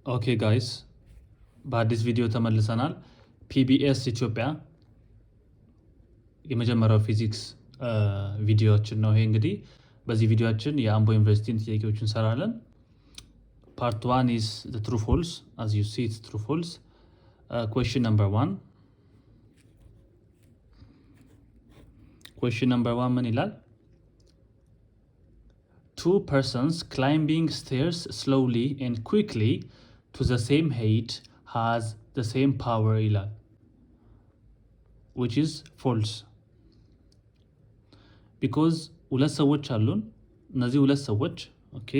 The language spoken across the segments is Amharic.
ኦኬ ጋይስ በአዲስ ቪዲዮ ተመልሰናል። ፒቢኤስ ኢትዮጵያ የመጀመሪያው ፊዚክስ ቪዲዮችን ነው። ይሄ እንግዲህ በዚህ ቪዲዮችን የአምቦ ዩኒቨርሲቲን ጥያቄዎች እንሰራለን። ፓርት ዋን ኢዝ ትሩ ፎልስ አዝ ዩ ሲ ኢትስ ትሩ ፎልስ። ኩዌስችን ነምበር ዋን ምን ይላል? Two persons climbing stairs slowly and quickly to the same height has the same power ይላል, which is false because ሁለት ሰዎች አሉን። እነዚህ ሁለት ሰዎች ኦኬ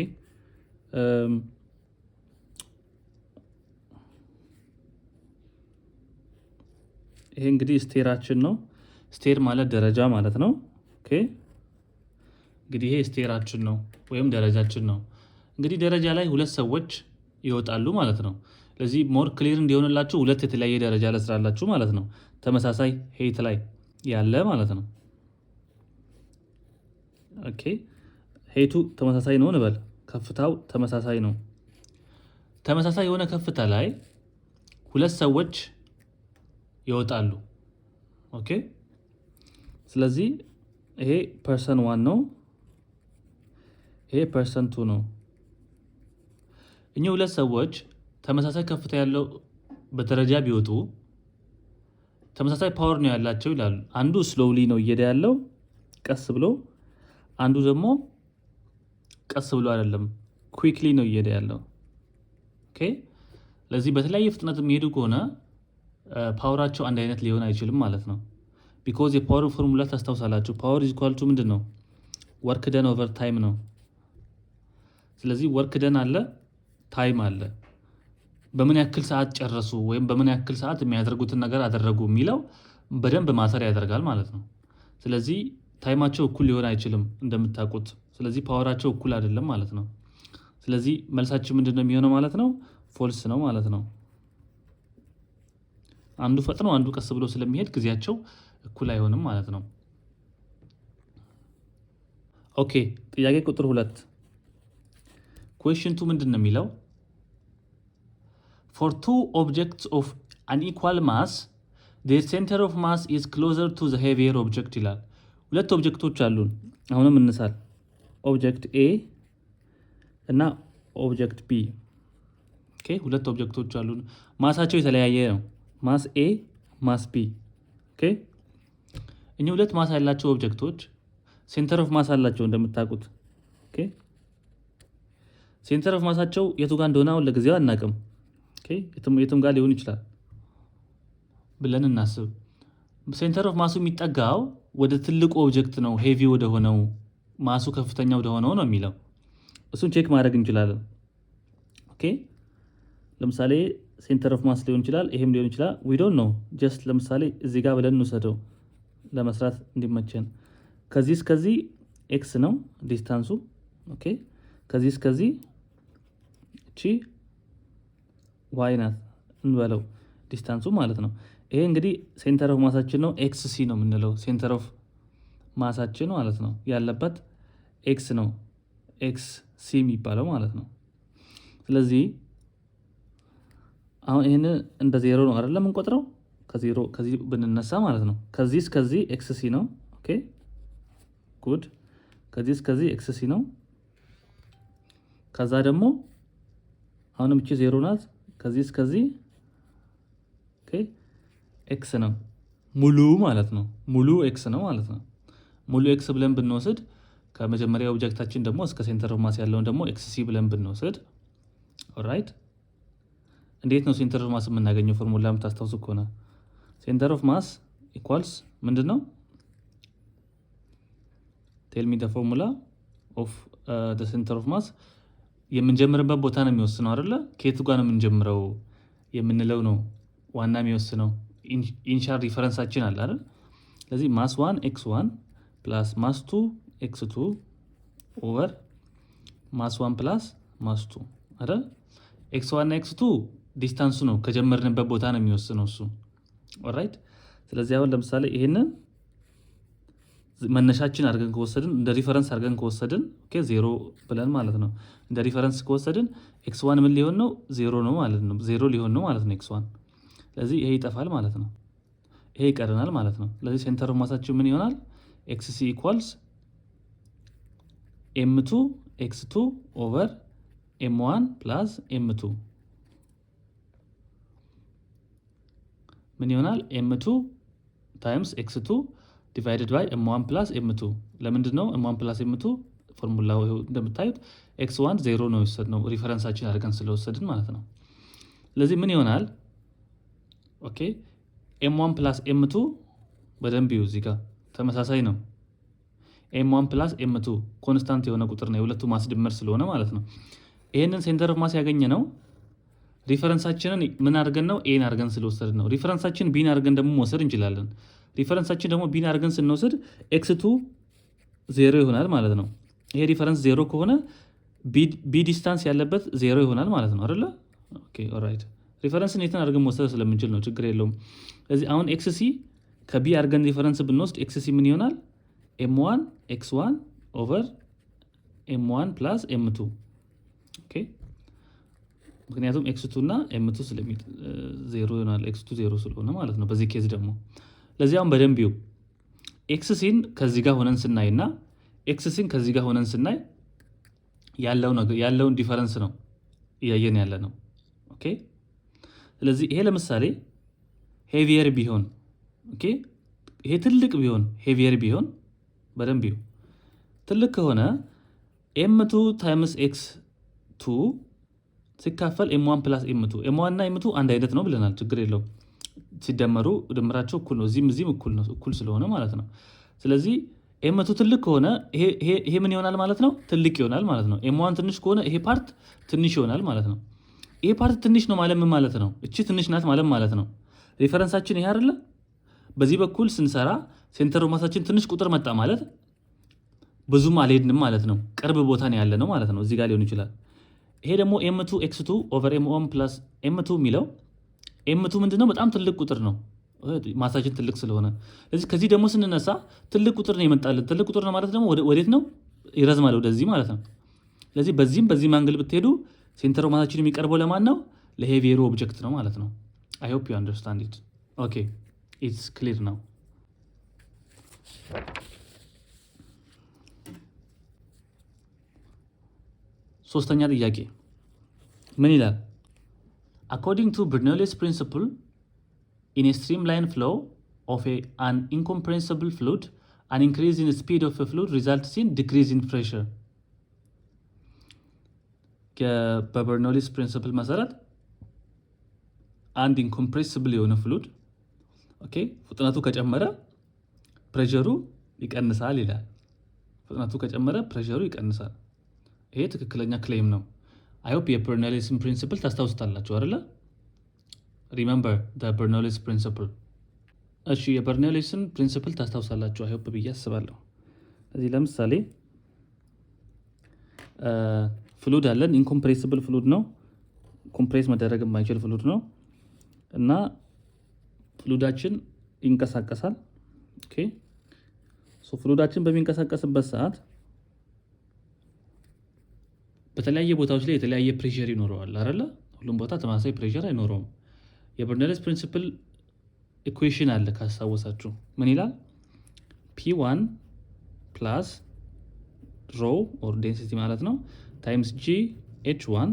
ይሄ እንግዲህ ስቴራችን ነው። ስቴር ማለት ደረጃ ማለት ነው። ኦኬ እንግዲህ ይሄ ስቴራችን ነው ወይም ደረጃችን ነው። እንግዲህ ደረጃ ላይ ሁለት ሰዎች ይወጣሉ ማለት ነው። ስለዚህ ሞር ክሊር እንዲሆንላችሁ ሁለት የተለያየ ደረጃ ለስራላችሁ ማለት ነው። ተመሳሳይ ሄይት ላይ ያለ ማለት ነው። ኦኬ ሄይቱ ተመሳሳይ ነው እንበል፣ ከፍታው ተመሳሳይ ነው። ተመሳሳይ የሆነ ከፍታ ላይ ሁለት ሰዎች ይወጣሉ። ኦኬ ስለዚህ ይሄ ፐርሰን ዋን ነው፣ ይሄ ፐርሰን ቱ ነው። እኚህ ሁለት ሰዎች ተመሳሳይ ከፍታ ያለው በደረጃ ቢወጡ ተመሳሳይ ፓወር ነው ያላቸው ይላሉ። አንዱ ስሎውሊ ነው እየሄደ ያለው ቀስ ብሎ፣ አንዱ ደግሞ ቀስ ብሎ አይደለም ኩዊክሊ ነው እየሄደ ያለው። ኦኬ ለዚህ በተለያየ ፍጥነት የሚሄዱ ከሆነ ፓወራቸው አንድ አይነት ሊሆን አይችልም ማለት ነው። ቢኮዝ የፓወር ፎርሙላ ታስታውሳላችሁ። ፓወር ኢዝ ኢኳል ቱ ምንድን ነው? ወርክ ደን ኦቨር ታይም ነው። ስለዚህ ወርክ ደን አለ፣ ታይም አለ። በምን ያክል ሰዓት ጨረሱ ወይም በምን ያክል ሰዓት የሚያደርጉትን ነገር አደረጉ የሚለው በደንብ ማተር ያደርጋል ማለት ነው። ስለዚህ ታይማቸው እኩል ሊሆን አይችልም እንደምታውቁት። ስለዚህ ፓወራቸው እኩል አይደለም ማለት ነው። ስለዚህ መልሳችን ምንድን ነው የሚሆነው ማለት ነው? ፎልስ ነው ማለት ነው። አንዱ ፈጥኖ አንዱ ቀስ ብሎ ስለሚሄድ ጊዜያቸው እኩል አይሆንም ማለት ነው። ኦኬ ጥያቄ ቁጥር 2 ኩዌስችን 2 ምንድን ነው የሚለው? For two objects of unequal mass, their center of mass is closer to the heavier object ይላል። ሁለት ኦብጀክቶች አሉን። አሁንም እንሳል። ኦብጀክት ኤ እና ኦብጀክት ቢ። ኦኬ ሁለት ኦብጀክቶች አሉን። ማሳቸው የተለያየ ነው። ማስ ኤ፣ ማስ ቢ። ኦኬ እኚህ ሁለት ማስ ያላቸው ኦብጀክቶች ሴንተር ኦፍ ማስ አላቸው እንደምታውቁት። ኦኬ ሴንተር ኦፍ ማሳቸው የቱ ጋር እንደሆነ አሁን ለጊዜው አናውቅም። ኦኬ የትም ጋር ሊሆን ይችላል ብለን እናስብ። ሴንተር ኦፍ ማሱ የሚጠጋው ወደ ትልቁ ኦብጀክት ነው፣ ሄቪ ወደ ሆነው ማሱ ከፍተኛ ወደ ሆነው ነው የሚለው። እሱን ቼክ ማድረግ እንችላለን። ኦኬ ለምሳሌ ሴንተር ኦፍ ማስ ሊሆን ይችላል፣ ይሄም ሊሆን ይችላል። ዊ ዶንት ኖ ጀስት ለምሳሌ እዚህ ጋር ብለን እንውሰደው ለመስራት እንዲመቸን። ከዚህ እስከዚህ ኤክስ ነው ዲስታንሱ። ኦኬ ከዚህ እስከዚህ እቺ ዋይ ናት እንበለው ዲስታንሱ ማለት ነው። ይሄ እንግዲህ ሴንተር ኦፍ ማሳችን ነው፣ ኤክስ ሲ ነው የምንለው። ሴንተር ኦፍ ማሳችን ማለት ነው ያለበት ኤክስ ነው፣ ኤክስ ሲ የሚባለው ማለት ነው። ስለዚህ አሁን ይህን እንደ ዜሮ ነው አይደለም የምንቆጥረው፣ ከዜሮ ከዚህ ብንነሳ ማለት ነው። ከዚህ እስከዚህ ኤክስ ሲ ነው። ኦኬ ጉድ። ከዚህ እስከዚህ ኤክስ ሲ ነው። ከዛ ደግሞ አሁንም እቺ ዜሮ ናት። ከዚህ እስከዚህ ኦኬ ኤክስ ነው ሙሉ ማለት ነው። ሙሉ ኤክስ ነው ማለት ነው። ሙሉ ኤክስ ብለን ብንወስድ ከመጀመሪያ ኦብጀክታችን ደግሞ እስከ ሴንተር ኦፍ ማስ ያለውን ደግሞ ኤክስ ሲ ብለን ብንወስድ ኦልራይት። እንዴት ነው ሴንተር ኦፍ ማስ የምናገኘው? ፎርሙላ የምታስታውሱ ከሆነ ሴንተር ኦፍ ማስ ኢኳልስ ምንድን ነው? ቴል ሚ ዘ ፎርሙላ ኦፍ ዘ ሴንተር ኦፍ ማስ። የምንጀምርበት ቦታ ነው የሚወስነው አይደለ? ከየቱ ጋር ነው የምንጀምረው የምንለው ነው ዋና የሚወስነው። ኢኒሻል ሪፈረንሳችን አለ አይደል? ስለዚህ ማስ 1 ኤክስ 1 ፕላስ ማስ 2 ኤክስ 2 ኦቨር ማስ 1 ፕላስ ማስ 2 አይደል? ኤክስ 1 እና ኤክስ 2 ዲስታንሱ ነው፣ ከጀመርንበት ቦታ ነው የሚወስነው እሱ። ኦልራይት። ስለዚህ አሁን ለምሳሌ ይሄንን መነሻችን አድርገን ከወሰድን እንደ ሪፈረንስ አድርገን ከወሰድን ኦኬ 0 ብለን ማለት ነው። እንደ ሪፈረንስ ከወሰድን x1 ምን ሊሆን ነው? 0 ነው ማለት ነው። 0 ሊሆን ነው ማለት ነው x1። ስለዚህ ይሄ ይጠፋል ማለት ነው። ይሄ ይቀርናል ማለት ነው። ስለዚህ ሴንተር ኦፍ ማሳችን ምን ይሆናል? xc ኢኳልስ m2 x2 ኦቨር m1 ፕላስ m2 ምን ይሆናል? m2 ታይምስ x2 ዲቫይድድ ባይ m1 ፕላስ m2። ለምንድን ነው m1 ፕላስ m2? ፎርሙላው እንደምታዩት x1 0 ነው የወሰድነው ሪፈረንሳችን አድርገን ስለወሰድን ማለት ነው። ስለዚህ ምን ይሆናል? ኦኬ m1 ፕላስ m2 በደንብ ይዩ፣ እዚህ ጋር ተመሳሳይ ነው። m1 ፕላስ m2 ኮንስታንት የሆነ ቁጥር ነው፣ የሁለቱ ማስድመር ስለሆነ ማለት ነው። ይህንን ሴንተር ኦፍ ማስ ያገኘ ነው ሪፈረንሳችንን ምን አድርገን ነው? ኤን አድርገን ስለወሰድን ነው። ሪፈረንሳችን ቢን አድርገን ደግሞ መውሰድ እንችላለን። ሪፈረንሳችን ደግሞ ቢን አድርገን ስንወስድ x2 0 ይሆናል ማለት ነው። ይሄ ሪፈረንስ 0 ከሆነ ቢ ዲስታንስ ያለበት 0 ይሆናል ማለት ነው አይደለ? ኦኬ ኦልራይት። ሪፈረንስን የትን አድርገን መውሰድ ስለምንችል ነው፣ ችግር የለውም። ስለዚህ አሁን ኤክስሲ ከቢ አድርገን ሪፈረንስ ብንወስድ ኤክስሲ ምን ይሆናል? m1 x1 ኦቨር m1 ፕላስ m2 ኦኬ። ምክንያቱም x2 እና m2 ዜሮ ይሆናል፣ x2 0 ስለሆነ ማለት ነው በዚህ ኬዝ ደግሞ። ለዚያም በደንብ ይው ኤክስሲን ከዚህ ጋር ሆነን ስናይ እና ኤክስሲን ከዚህ ጋር ሆነን ስናይ ያለውን ዲፈረንስ ነው እያየን ያለ ነው። ኦኬ ስለዚህ ይሄ ለምሳሌ ሄቪየር ቢሆን ኦኬ፣ ይሄ ትልቅ ቢሆን ሄቪየር ቢሆን በደንብ ይው ትልቅ ከሆነ m2 ታይምስ x2 ሲካፈል m1 ፕላስ m2 m1 እና m2 አንድ አይነት ነው ብለናል፣ ችግር የለውም። ሲደመሩ ድምራቸው እኩል ነው፣ እዚህም እኩል ነው፣ እኩል ስለሆነ ማለት ነው። ስለዚህ m2 ትልቅ ከሆነ ይሄ ምን ይሆናል ማለት ነው? ትልቅ ይሆናል ማለት ነው። m1 ትንሽ ከሆነ ይሄ ፓርት ትንሽ ይሆናል ማለት ነው። ይሄ ፓርት ትንሽ ነው ማለት ምን ማለት ነው? እቺ ትንሽ ናት ማለት ነው። ሪፈረንሳችን ይሄ አይደለ? በዚህ በኩል ስንሰራ ሴንተር ኦፍ ማሳችን ትንሽ ቁጥር መጣ ማለት ብዙም አልሄድንም ማለት ነው። ቅርብ ቦታ ነው ያለ ነው ማለት ነው። እዚህ ጋር ሊሆን ይችላል። ይሄ ደግሞ m2 x2 ኦቨር m1 ፕላስ m2 የሚለው m2 ምንድነው? በጣም ትልቅ ቁጥር ነው፣ ማሳችን ትልቅ ስለሆነ። ስለዚህ ከዚህ ደግሞ ስንነሳ ትልቅ ቁጥር ነው ይመጣልን። ትልቅ ቁጥር ነው ማለት ደግሞ ወዴት ነው? ይረዝማል፣ ወደዚህ ማለት ነው። ስለዚህ በዚህም አንግል ብትሄዱ ሴንተር ኦፍ ማሳችን የሚቀርበው ለማን ነው? ለሄቪየሩ ኦብጀክት ነው ማለት ነው። አይ ሆፕ ዩ አንደርስታንድ ኢት። ኦኬ ኢትስ ክሊር ናው። ሶስተኛ ጥያቄ ምን ይላል? According to Bernoulli's principle, in a streamline flow of an incompressible fluid, an increase in the speed of a fluid results in decrease in pressure. በበርኖሊስ ፕሪንሲፕል መሰረት አንድ ኢንኮምፕሬሲብል የሆነ ፍሉድ ኦኬ ፍጥነቱ ከጨመረ ፕሬሸሩ ይቀንሳል ይላል። ፍጥነቱ ከጨመረ ፕሬሸሩ ይቀንሳል። ይሄ ትክክለኛ ክሌም ነው። አይ ሆፕ የበርኖሊስን ፕሪንሲፕል ታስታውሱታላችሁ አይደለ? ሪሜምበር ዘ በርኖሊስ ፕሪንሲፕል። እሺ የበርኖሊስን ፕሪንሲፕል ታስታውሳላችሁ አይ ሆፕ ብዬ አስባለሁ። እዚህ ለምሳሌ ፍሉድ አለን። ኢንኮምፕሬሲብል ፍሉድ ነው፣ ኮምፕሬስ መደረግ የማይችል ፍሉድ ነው እና ፍሉዳችን ይንቀሳቀሳል። ኦኬ ሶ ፍሉዳችን በሚንቀሳቀስበት ሰዓት በተለያየ ቦታዎች ላይ የተለያየ ፕሬሸር ይኖረዋል አይደለ? ሁሉም ቦታ ተመሳሳይ ፕሬሸር አይኖረውም። የበርኖሊስ ፕሪንሲፕል ኢኩዌሽን አለ ካስታወሳችሁ፣ ምን ይላል? P1 ፕላስ ሮ ኦር ዴንሲቲ ማለት ነው ታይምስ G H1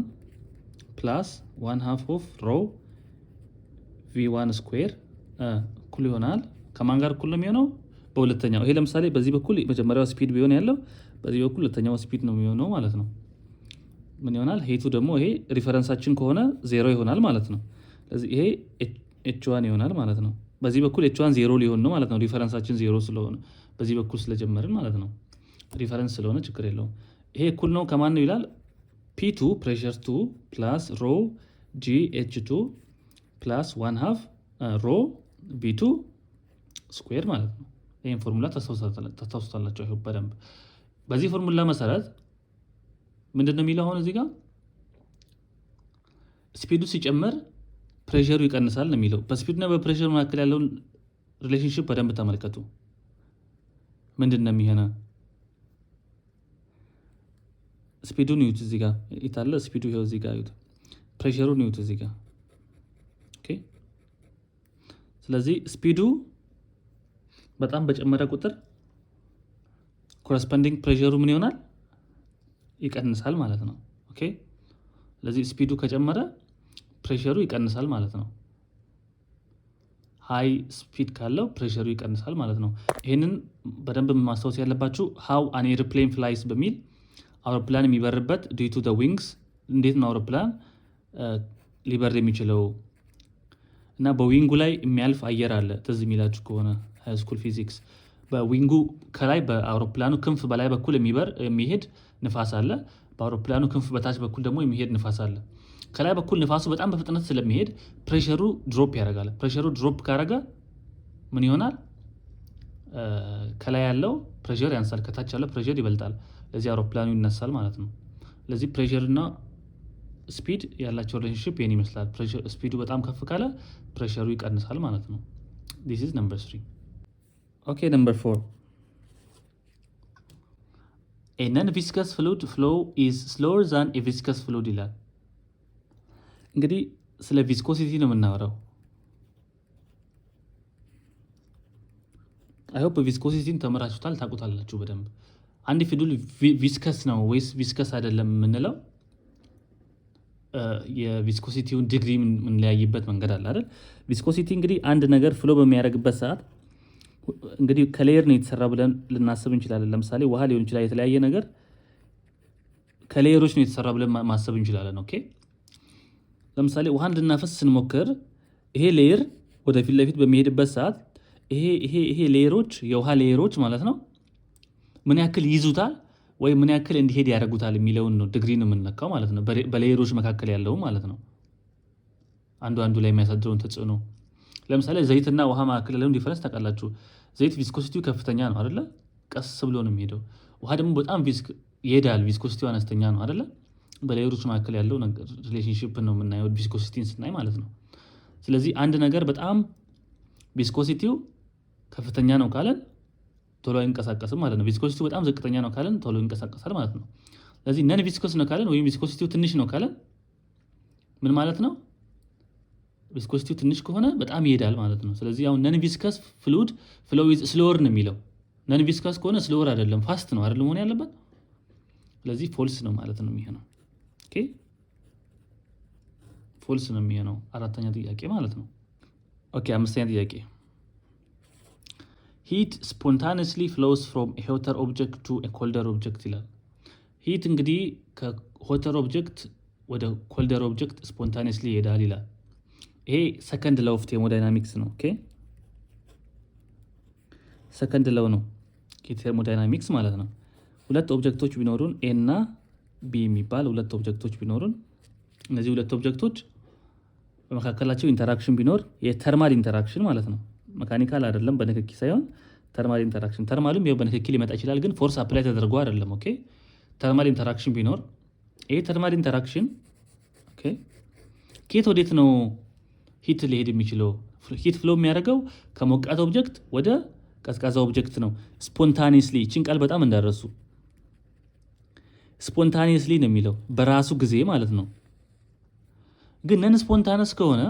ፕላስ 1/2 ኦፍ ሮ V1 ስኩዌር እኩል ይሆናል። ከማን ጋር እኩል ነው የሚሆነው? በሁለተኛው። ይሄ ለምሳሌ በዚህ በኩል መጀመሪያው ስፒድ ቢሆን ያለው በዚህ በኩል ሁለተኛው ስፒድ ነው የሚሆነው ማለት ነው። ምን ይሆናል? ሄቱ ደግሞ ይሄ ሪፈረንሳችን ከሆነ 0 ይሆናል ማለት ነው። ስለዚህ ይሄ H1 ይሆናል ማለት ነው። በዚህ በኩል H1 0 ሊሆን ነው ማለት ነው። ሪፈረንሳችን 0 ስለሆነ በዚህ በኩል ስለጀመርን ማለት ነው። ሪፈረንስ ስለሆነ ችግር የለውም። ይሄ እኩል ነው ከማን ነው ይላል? P2 ፕሬሸር 2 ፕላስ ሮ GH2 ፕላስ 1/2 ሮ V2 ስኩዌር ማለት ነው። ይህን ፎርሙላ ታስታውሱታላችሁ በደንብ። በዚህ ፎርሙላ መሰረት ምንድን ነው የሚለው? አሁን እዚህ ጋር ስፒዱ ሲጨምር ፕሬሸሩ ይቀንሳል ነው የሚለው። በስፒድና በፕሬሸሩ መካከል ያለውን ሪሌሽንሽፕ በደንብ ተመልከቱ። ምንድን ነው የሚሆነው? ስፒዱን ይዩት እዚህ ጋር ይታለ ስፒዱ ይኸው እዚህ ጋር ይዩት። ፕሬሸሩን ይዩት እዚህ ጋር ኦኬ። ስለዚህ ስፒዱ በጣም በጨመረ ቁጥር ኮረስፖንዲንግ ፕሬሸሩ ምን ይሆናል? ይቀንሳል ማለት ነው። ኦኬ። ስለዚህ ስፒዱ ከጨመረ ፕሬሸሩ ይቀንሳል ማለት ነው። ሃይ ስፒድ ካለው ፕሬሸሩ ይቀንሳል ማለት ነው። ይህንን በደንብ ማስታወስ ያለባችሁ ሃው አን ኤርፕሌን ፍላይስ በሚል አውሮፕላን የሚበርበት ዲዩ ቱ ዘ ዊንግስ፣ እንዴት ነው አውሮፕላን ሊበር የሚችለው እና በዊንጉ ላይ የሚያልፍ አየር አለ። ትዝ የሚላችሁ ከሆነ ሃይስኩል ፊዚክስ በዊንጉ ከላይ በአውሮፕላኑ ክንፍ በላይ በኩል የሚሄድ ንፋስ አለ። በአውሮፕላኑ ክንፍ በታች በኩል ደግሞ የሚሄድ ንፋስ አለ። ከላይ በኩል ንፋሱ በጣም በፍጥነት ስለሚሄድ ፕሬሸሩ ድሮፕ ያደርጋል። ፕሬሸሩ ድሮፕ ካረገ ምን ይሆናል? ከላይ ያለው ፕሬሸር ያንሳል፣ ከታች ያለው ፕሬሸር ይበልጣል። ለዚህ አውሮፕላኑ ይነሳል ማለት ነው። ለዚህ ፕሬሸር እና ስፒድ ያላቸው ሪሌሽንሺፕ ይህን ይመስላል። ስፒዱ በጣም ከፍ ካለ ፕሬሸሩ ይቀንሳል ማለት ነው። ዲስ ኢዝ ነምበር 3። ኦኬ ነምበር 4 ኤ ነን ቪስከስ ፍሉድ ፍሎው ኢዝ ስሎወር ዛን ኤ ቪስከስ ፍሉድ ይላል። እንግዲህ ስለ ቪስኮሲቲ ነው የምናወራው። አይሆፕ ቪስኮሲቲን ተምራችሁታል፣ ታውቁታላችሁ በደንብ። አንድ ፊዱል ቪስከስ ነው ወይስ ቪስከስ አይደለም የምንለው የቪስኮሲቲውን ዲግሪ የምንለያይበት መንገድ አለ አይደል? ቪስኮሲቲ እንግዲህ አንድ ነገር ፍሎ በሚያደርግበት ሰዓት እንግዲህ ከሌየር ነው የተሰራ ብለን ልናስብ እንችላለን። ለምሳሌ ውሃ ሊሆን ይችላል። የተለያየ ነገር ከሌየሮች ነው የተሰራ ብለን ማሰብ እንችላለን። ኦኬ። ለምሳሌ ውሃ እንድናፈስ ስንሞክር ይሄ ሌየር ወደፊት ለፊት በሚሄድበት ሰዓት ይሄ ሌየሮች የውሃ ሌየሮች ማለት ነው ምን ያክል ይይዙታል ወይ ምን ያክል እንዲሄድ ያደርጉታል የሚለውን ነው ዲግሪ ነው የምንነካው ማለት ነው። በሌየሮች መካከል ያለው ማለት ነው አንዱ ላይ የሚያሳድረውን ተጽዕኖ። ለምሳሌ ዘይትና ውሃ መካከል ያለውን ዲፈረንስ ታውቃላችሁ። ዘይት ቪስኮሲቲው ከፍተኛ ነው አይደለ? ቀስ ብሎ ነው የሚሄደው። ውሃ ደግሞ በጣም ይሄዳል፣ ቪስኮሲቲው አነስተኛ ነው አይደለ? በሌየሮች መካከል ያለው ሪሌሽንሺፕ ነው የምናየው ቪስኮሲቲን ስናይ ማለት ነው። ስለዚህ አንድ ነገር በጣም ቪስኮሲቲው ከፍተኛ ነው ካለን ቶሎ አይንቀሳቀስም ማለት ነው። ቪስኮሲቲው በጣም ዝቅተኛ ነው ካለን ቶሎ ይንቀሳቀሳል ማለት ነው። ስለዚህ ነን ቪስኮስ ነው ካለን ወይም ቪስኮሲቲው ትንሽ ነው ካለን ምን ማለት ነው? ቪስኮሲቲው ትንሽ ከሆነ በጣም ይሄዳል ማለት ነው። ስለዚህ አሁን ነን ቪስከስ ፍሉድ ፍሎው ኢዝ ስሎወር ነው የሚለው። ነን ቪስከስ ከሆነ ስሎወር አይደለም ፋስት ነው አይደል መሆን ያለበት። ስለዚህ ፎልስ ነው ማለት ነው የሚሆነው። ኦኬ ፎልስ ነው የሚሆነው። አራተኛ ጥያቄ ማለት ነው። ኦኬ አምስተኛ ጥያቄ ሂት ስፖንታኒየስሊ ፍሎውስ ፍሮም ኤ ሆተር ኦብጀክት ቱ ኤ ኮልደር ኦብጀክት ይላል። ሂት እንግዲህ ከሆተር ኦብጀክት ወደ ኮልደር ኦብጀክት ስፖንታኒየስሊ ይሄዳል ይላል። ይሄ ሰከንድ ላው ኦፍ ቴርሞዳይናሚክስ ነው። ኦኬ ሰከንድ ላው ነው ቴርሞዳይናሚክስ ማለት ነው። ሁለት ኦብጀክቶች ቢኖሩን ኤ እና ቢ የሚባል ሁለት ኦብጀክቶች ቢኖሩን እነዚህ ሁለት ኦብጀክቶች በመካከላቸው ኢንተራክሽን ቢኖር የተርማል ኢንተራክሽን ማለት ነው። መካኒካል አይደለም፣ በንክኪ ሳይሆን ተርማል ኢንተራክሽን። ተርማሉም ይኸው በንክኪ ሊመጣ ይችላል፣ ግን ፎርስ አፕላይ ተደርጎ አይደለም። ኦኬ ተርማል ኢንተራክሽን ቢኖር ይሄ ተርማል ኢንተራክሽን ኦኬ ከየት ወዴት ነው ሂት ሊሄድ የሚችለው? ሂት ፍሎ የሚያደርገው ከሞቃት ኦብጀክት ወደ ቀዝቃዛ ኦብጀክት ነው። ስፖንታኒየስሊ ይችን ቃል በጣም እንዳረሱ። ስፖንታኒየስሊ ነው የሚለው በራሱ ጊዜ ማለት ነው። ግን ነን ስፖንታነስ ከሆነ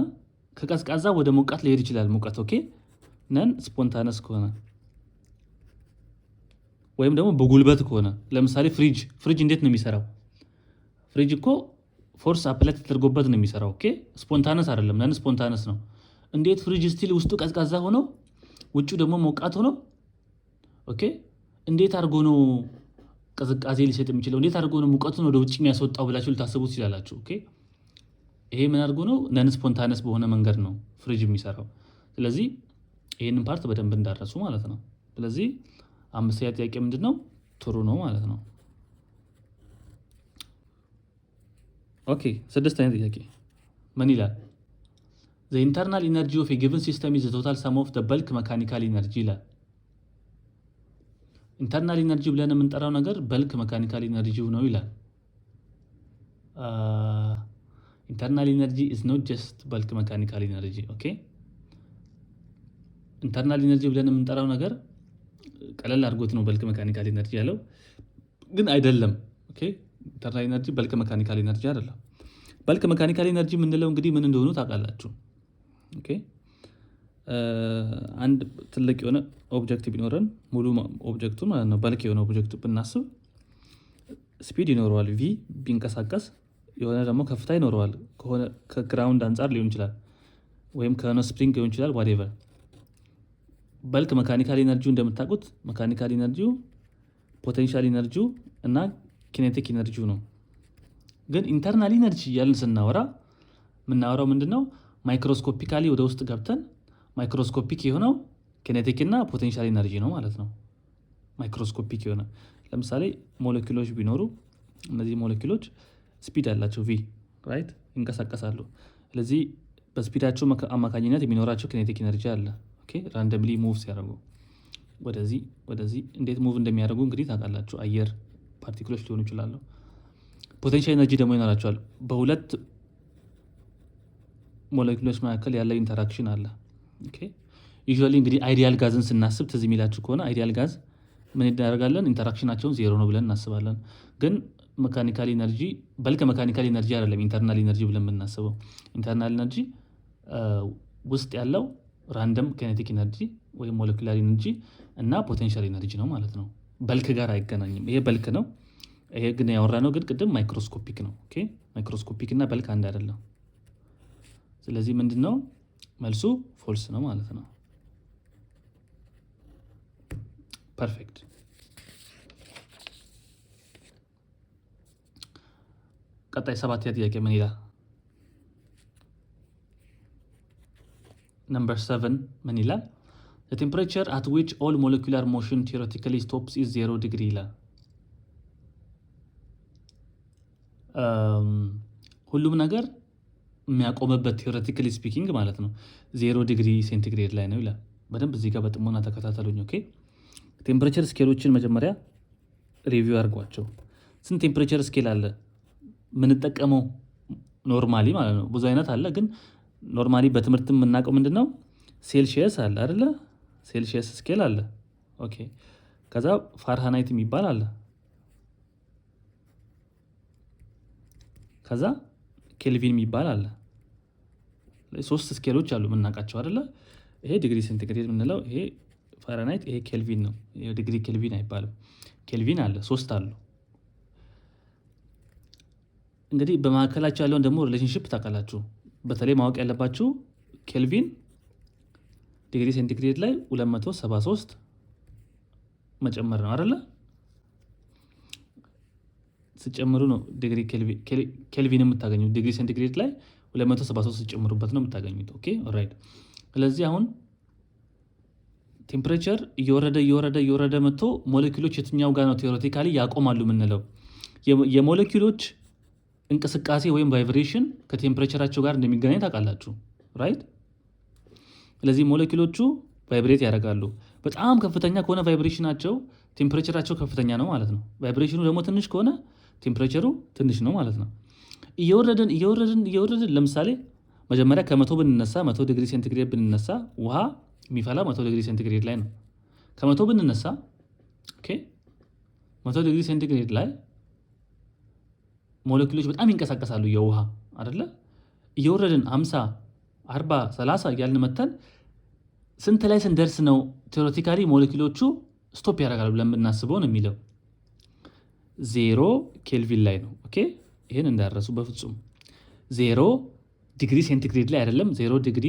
ከቀዝቃዛ ወደ ሞቃት ሊሄድ ይችላል። ሙቀት ኦኬ ነን ስፖንታነስ ከሆነ ወይም ደግሞ በጉልበት ከሆነ ለምሳሌ ፍሪጅ እንዴት ነው የሚሰራው? ፍሪጅ እኮ ፎርስ አፕላይ ተደርጎበት ነው የሚሰራው። ኦኬ ስፖንታነስ አይደለም፣ ነን ስፖንታነስ ነው። እንዴት ፍሪጅ ስቲል ውስጡ ቀዝቃዛ ሆኖ ውጩ ደግሞ ሞቃት ሆኖ ኦኬ እንዴት አድርጎ ነው ቅዝቃዜ ሊሰጥ የሚችለው? እንዴት አድርጎ ነው ሙቀቱን ወደ ውጭ የሚያስወጣው ብላችሁ ልታስቡ ትችላላችሁ። ኦኬ ይሄ ምን አድርጎ ነው? ነን ስፖንታነስ በሆነ መንገድ ነው ፍሪጅ የሚሰራው። ስለዚህ ይህንን ፓርት በደንብ እንዳረሱ ማለት ነው። ስለዚህ አምስተኛ ጥያቄ ምንድን ነው? ትሩ ነው ማለት ነው። ኦኬ ስድስተኛ ጥያቄ ምን ይላል? ዘ ኢንተርናል ኢነርጂ ኦፍ ኤ ጊቨን ሲስተም ኢዝ ዘ ቶታል ሰም ኦፍ ዘ በልክ መካኒካል ኢነርጂ ይላል። ኢንተርናል ኢነርጂ ብለን የምንጠራው ነገር በልክ መካኒካል ኢነርጂው ነው ይላል። ኢንተርናል ኢነርጂ ኢዝ ኖት ጀስት በልክ መካኒካል ኢነርጂ። ኦኬ ኢንተርናል ኢነርጂ ብለን የምንጠራው ነገር ቀለል አድርጎት ነው በልክ መካኒካል ኢነርጂ ያለው፣ ግን አይደለም። ኦኬ ኢንተርናል ኢነርጂ በልክ መካኒካል ኢነርጂ አይደለም። በልክ መካኒካል ኢነርጂ የምንለው እንግዲህ ምን እንደሆኑ ታውቃላችሁ። ኦኬ አንድ ትልቅ የሆነ ኦብጀክት ቢኖረን ሙሉ ኦብጀክቱ ማለት ነው በልክ የሆነ ኦብጀክቱ ብናስብ ስፒድ ይኖረዋል ቪ ቢንቀሳቀስ፣ የሆነ ደግሞ ከፍታ ይኖረዋል ከሆነ ከግራውንድ አንጻር ሊሆን ይችላል ወይም ከሆነ ስፕሪንግ ሊሆን ይችላል ዋቴቨር። በልክ መካኒካል ኢነርጂው እንደምታውቁት መካኒካል ኢነርጂው ፖቴንሻል ኢነርጂው እና ኪኔቲክ ኢነርጂው ነው። ግን ኢንተርናል ኢነርጂ እያልን ስናወራ የምናወራው ምንድነው? ማይክሮስኮፒካሊ ወደ ውስጥ ገብተን ማይክሮስኮፒክ የሆነው ኪኔቲክ እና ፖቴንሻል ኢነርጂ ነው ማለት ነው። ማይክሮስኮፒክ የሆነ ለምሳሌ ሞለኪውሎች ቢኖሩ እነዚህ ሞለኪውሎች ስፒድ አላቸው ቪ ራይት ይንቀሳቀሳሉ። ስለዚህ በስፒዳቸው አማካኝነት የሚኖራቸው ኪኔቲክ ኢነርጂ አለ። ኦኬ ራንደምሊ ሙቭ ሲያደርጉ ወደዚህ እንዴት ሙቭ እንደሚያደርጉ እንግዲህ ታውቃላችሁ። አየር ፓርቲክሎች ሊሆኑ ይችላሉ። ፖቴንሻል ኢነርጂ ደግሞ ይኖራቸዋል። በሁለት ሞለኪውሎች መካከል ያለው ኢንተራክሽን አለ። ኦኬ ዩዥዋሊ እንግዲህ አይዲያል ጋዝን ስናስብ ትዝ የሚላችሁ ከሆነ አይዲያል ጋዝ ምን እናደርጋለን? ኢንተራክሽናቸውን ዜሮ ነው ብለን እናስባለን። ግን መካኒካል ኢነርጂ በልክ መካኒካል ኢነርጂ አይደለም ኢንተርናል ኢነርጂ ብለን የምናስበው። ኢንተርናል ኢነርጂ ውስጥ ያለው ራንደም ኪኔቲክ ኢነርጂ ወይም ሞለኪላር ኢነርጂ እና ፖቴንሻል ኢነርጂ ነው ማለት ነው። በልክ ጋር አይገናኝም። ይሄ በልክ ነው። ይሄ ግን ያወራ ነው ግን ቅድም ማይክሮስኮፒክ ነው። ኦኬ ማይክሮስኮፒክ እና በልክ አንድ አይደለም። ስለዚህ ምንድነው መልሱ? ፎልስ ነው ማለት ነው። ፐርፌክት። ቀጣይ 7ኛ ጥያቄ ምን ይላል? ነምበር 7 ምን ይላል? The temperature at which all molecular motion theoretically stops is 0 degree ይላል። ሁሉም ነገር የሚያቆምበት ቴዎሬቲካሊ ስፒኪንግ ማለት ነው 0 ዲግሪ ሴንቲግሬድ ላይ ነው ይላል። በደንብ እዚህ ጋር በጥሞና ተከታተሉኝ። ኦኬ ቴምፕሬቸር ስኬሎችን መጀመሪያ ሪቪው አድርጓቸው። ስንት ቴምፕሬቸር ስኬል አለ? የምንጠቀመው ኖርማሊ ማለት ነው ብዙ አይነት አለ። ግን ኖርማሊ በትምህርት የምናውቀው ምንድነው? ሴልሺየስ አለ አይደለ? ሴልሺየስ ስኬል አለ። ኦኬ ከዛ ፋርሃናይት የሚባል አለ። ከዛ ኬልቪን የሚባል አለ። 3 ስኬሎች አሉ የምናውቃቸው አይደለ? ይሄ ዲግሪ ሴንቲግሬድ የምንለው ይሄ ፋራናይት፣ ይሄ ኬልቪን ነው። ይሄ ዲግሪ ኬልቪን አይባልም። ኬልቪን አለ 3 አሉ። እንግዲህ በመካከላቸው ያለውን ደግሞ ሪሌሽንሺፕ ታውቃላችሁ። በተለይ ማወቅ ያለባችሁ ኬልቪን ዲግሪ ሴንቲግሬድ ላይ 273 መጨመር ነው አይደለ? ስጨምሩ ነው ዲግሪ ኬልቪን የምታገኙት። ዲግሪ ሴንቲግሬድ ላይ 273 ሲጨምሩበት ነው የምታገኙት። ኦኬ ኦልራይት። ስለዚህ አሁን ቴምፕሬቸር እየወረደ መጥቶ ሞለኪውሎች የትኛው ጋር ነው ቴዎሬቲካሊ ያቆማሉ የምንለው? የሞለኪውሎች እንቅስቃሴ ወይም ቫይብሬሽን ከቴምፕሬቸራቸው ጋር እንደሚገናኝ ታውቃላችሁ ራይት? ስለዚህ ሞለኪውሎቹ ቫይብሬት ያደርጋሉ። በጣም ከፍተኛ ከሆነ ቫይብሬሽናቸው ቴምፕሬቸራቸው ከፍተኛ ነው ማለት ነው። ቫይብሬሽኑ ደግሞ ትንሽ ከሆነ ቴምፕሬቸሩ ትንሽ ነው ማለት ነው። እየወረድን ለምሳሌ መጀመሪያ ከ100 ብንነሳ 100 ዲግሪ ሴንቲግሬድ ብንነሳ ውሃ የሚፈላ 100 ዲግሪ ሴንቲግሬድ ላይ ነው። ከ100 ብንነሳ ኦኬ 100 ዲግሪ ሴንቲግሬድ ላይ ሞለኪውሎች በጣም ይንቀሳቀሳሉ የውሃ አይደለ? እየወረድን 50 40 30 እያልን መተን ስንት ላይ ስንደርስ ነው ቴዎሬቲካሊ ሞለኪውሎቹ ስቶፕ ያደርጋሉ ብለን የምናስበው ነው የሚለው 0 ኬልቪን ላይ ነው። ኦኬ ይሄን እንዳረሱ በፍጹም 0 ዲግሪ ሴንቲግሬድ ላይ አይደለም፣ 0 ዲግሪ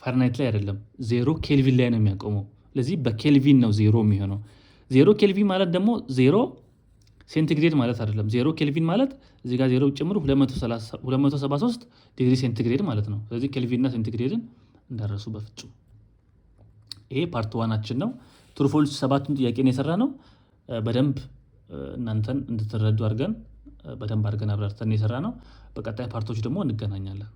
ፋራናይት ላይ አይደለም፣ 0 ኬልቪን ላይ ነው የሚያቆመው። ስለዚህ በኬልቪን ነው 0 የሚሆነው። 0 ኬልቪን ማለት ደግሞ 0 ሴንቲግሬድ ማለት አይደለም። 0 ኬልቪን ማለት እዚህ ጋር 0 ጨምሩ 273 ዲግሪ ሴንቲግሬድ ማለት ነው። ስለዚህ ኬልቪን እና ሴንቲግሬድን እንዳረሱ በፍጹም። ይሄ ፓርት 1 ነው። ትሩ ፎልስ 7ቱን ጥያቄ ነው የሰራ ነው። በደንብ እናንተን እንድትረዱ አድርገን በደንብ አድርገን አብራርተን የሰራ ነው። በቀጣይ ፓርቶች ደግሞ እንገናኛለን።